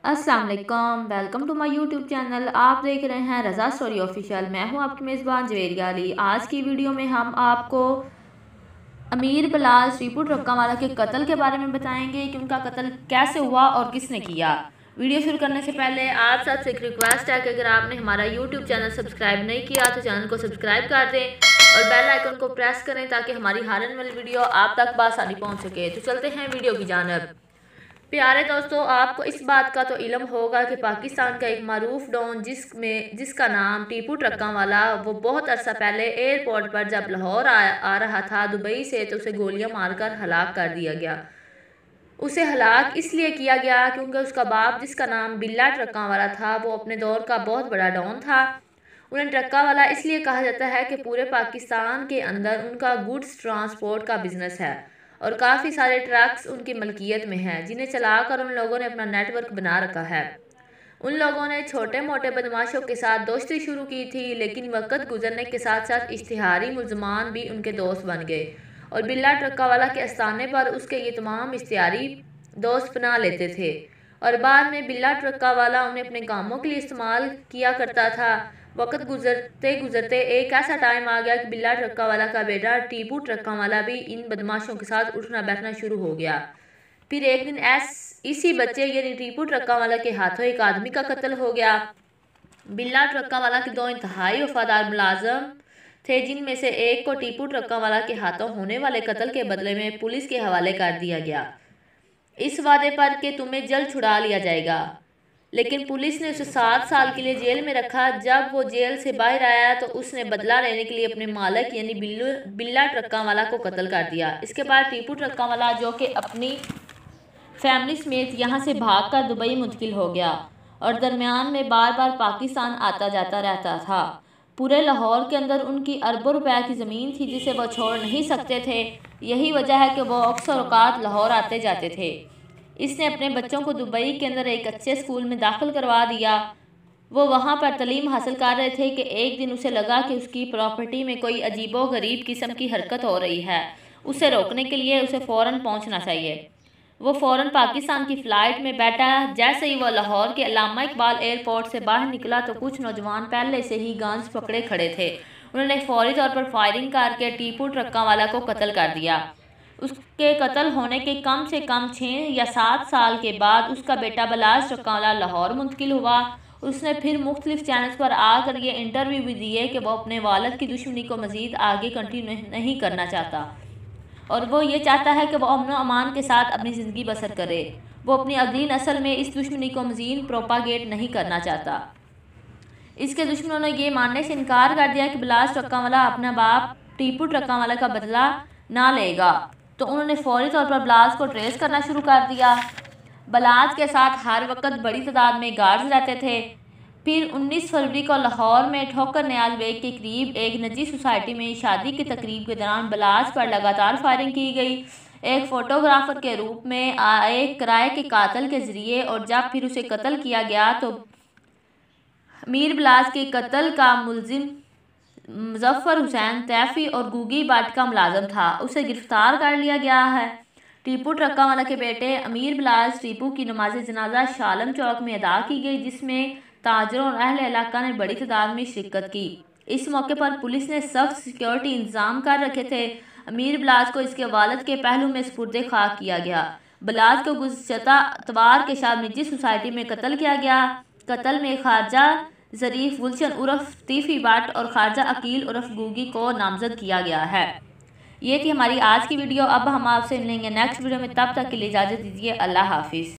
अस्सलाम वालेकुम, welcome to my YouTube channel. आप देख रहे हैं रज़ा स्टोरी ऑफिशियल। मैं हूं आपकी मेज़बान जवेरिया अली। आज की वीडियो में हम आपको अमीर बिलाल टीपू ट्रक्कावाला के कत्ल के बारे में बताएंगे कि उनका कत्ल कैसे हुआ और किसने किया। वीडियो शुरू करने से पहले आप सबसे एक रिक्वेस्ट है कि अगर आपने हमारा यूट्यूब चैनल सब्सक्राइब नहीं किया तो चैनल को सब्सक्राइब कर दें और बेल आइकन को प्रेस करें ताकि हमारी हर आने वाली वीडियो आप तक बआसानी पहुँच सके। तो चलते हैं वीडियो की जानिब। प्यारे दोस्तों, आपको इस बात का तो इल्म होगा कि पाकिस्तान का एक मारूफ डॉन जिसका नाम टीपू ट्रक्कावाला, वो बहुत अरसा पहले एयरपोर्ट पर जब लाहौर आ रहा था दुबई से, तो उसे गोलियां मारकर हलाक कर दिया गया। उसे हलाक इसलिए किया गया क्योंकि उसका बाप, जिसका नाम बिल्ला ट्रक्कावाला था, वो अपने दौर का बहुत बड़ा डॉन था। उन्हें ट्रक्कावाला इसलिए कहा जाता है कि पूरे पाकिस्तान के अंदर उनका गुड्स ट्रांसपोर्ट का बिजनेस है और काफ़ी सारे ट्रक्स उनकी मलकियत में हैं, जिन्हें चलाकर उन लोगों ने अपना नेटवर्क बना रखा है। उन लोगों ने छोटे मोटे बदमाशों के साथ दोस्ती शुरू की थी, लेकिन वक्त गुजरने के साथ साथ इश्तिहारी मुलजमान भी उनके दोस्त बन गए और बिल्ला ट्रक्कावाला के आस्थाने पर उसके ये तमाम इश्तिहारी दोस्त बना लेते थे और बाद में बिल्ला ट्रक्कावाला उन्हें अपने कामों के लिए इस्तेमाल किया करता था। वक्त गुजरते गुजरते एक ऐसा टाइम आ गया कि बिल्ला ट्रक्कावाला का बेटा टीपू ट्रक्कावाला भी इन बदमाशों के साथ उठना बैठना शुरू हो गया। फिर एक दिन इसी बच्चे यानी टीपू ट्रक्कावाला के हाथों एक आदमी का कत्ल हो गया। बिल्ला ट्रक्कावाला के दो इंतहाई वफादार मुलाजम थे, जिनमें से एक को टीपू ट्रक्कावाला के हाथों होने वाले कत्ल के बदले में पुलिस के हवाले कर दिया गया, इस वादे पर कि तुम्हें जल्द छुड़ा लिया जाएगा। लेकिन पुलिस ने उसे 7 साल के लिए जेल में रखा। जब वो जेल से बाहर आया तो उसने बदला लेने के लिए अपने मालिक यानी बिल्ला ट्रक्कावाला को कत्ल कर दिया। इसके बाद टीपू ट्रक्कावाला, जो कि अपनी फैमिली समेत यहाँ से भागकर दुबई मुंतकिल हो गया और दरमियान में बार बार पाकिस्तान आता जाता रहता था। पूरे लाहौर के अंदर उनकी अरबों रुपए की ज़मीन थी जिसे वो छोड़ नहीं सकते थे। यही वजह है कि वो अक्सर औकात लाहौर आते जाते थे। इसने अपने बच्चों को दुबई के अंदर एक अच्छे स्कूल में दाखिल करवा दिया। वो वहाँ पर तालीम हासिल कर रहे थे कि एक दिन उसे लगा कि उसकी प्रॉपर्टी में कोई अजीबो गरीब किस्म की हरकत हो रही है। उसे रोकने के लिए उसे फ़ौरन पहुँचना चाहिए। वो फ़ौरन पाकिस्तान की फ़्लाइट में बैठा। जैसे ही वह लाहौर के अल्लामा इकबाल एयरपोर्ट से बाहर निकला तो कुछ नौजवान पहले से ही गांज पकड़े खड़े थे। उन्होंने फौरी तौर पर फायरिंग करके टीपू ट्रक्कावाला को कत्ल कर दिया। उसके कत्ल होने के कम से कम 6 या 7 साल के बाद उसका बेटा बिलाल ट्रक्कावाला लाहौर मुंतकिल हुआ। उसने फिर मुख्तलिफ चैनल्स पर आकर ये इंटरव्यू भी दिए कि वो अपने वालिद की दुश्मनी को मज़ीद आगे कंटिन्यू नहीं करना चाहता और वो ये चाहता है कि वो अमन व अमान के साथ अपनी ज़िंदगी बसर करे। वो अपनी अगली नस्ल में इस दुश्मनी को मज़ीद प्रोपागेट नहीं करना चाहता। इसके दुश्मनों ने ये मानने से इनकार कर दिया कि बिलाल ट्रक्कावाला अपना बाप टीपू ट्रक्कावाला का बदला ना लेगा, तो उन्होंने फौरी तौर पर बिलाल को ट्रेस करना शुरू कर दिया। बिलाल के साथ हर वक्त बड़ी तादाद में गार्ड्स रहते थे। फिर 19 फरवरी को लाहौर में ठोकर न्याज बेग के करीब एक निजी सोसाइटी में शादी की तकरीब के दौरान बिलाल पर लगातार फायरिंग की गई, एक फ़ोटोग्राफ़र के रूप में आए किराए के कातिल के ज़रिए। और जब फिर उसे कत्ल किया गया तो अमीर बिलाल के कत्ल का मुलजिम मुजफ्फर हुसैन तैफी और गुगी बाट का मुलाजम था, उसे गिरफ्तार कर लिया गया है। टीपू ट्रक्कावाला के बेटे अमीर बिलाल टीपू की नमाज जनाजा शालम चौक में अदा की गई, जिसमें ताजरों और अहले इलाका ने बड़ी तादाद में शिरकत की। इस मौके पर पुलिस ने सख्त सिक्योरिटी इंतजाम कर रखे थे। अमीर बिलाल को इसके वालिद के पहलू में सुपुर्द खाक किया गया। बिलाल को गुज़श्ता इतवार के शाम निजी सोसाइटी में कत्ल किया गया। कत्ल में ख्वाजा ज़रीफ गुलशन उर्फ तीफी बाट और ख्वाजा अकील उर्फ गुगी को नामजद किया गया है। ये थी हमारी आज की वीडियो। अब हम आपसे मिलेंगे नेक्स्ट वीडियो में, तब तक के लिए इजाज़त दीजिए। अल्लाह हाफिज़।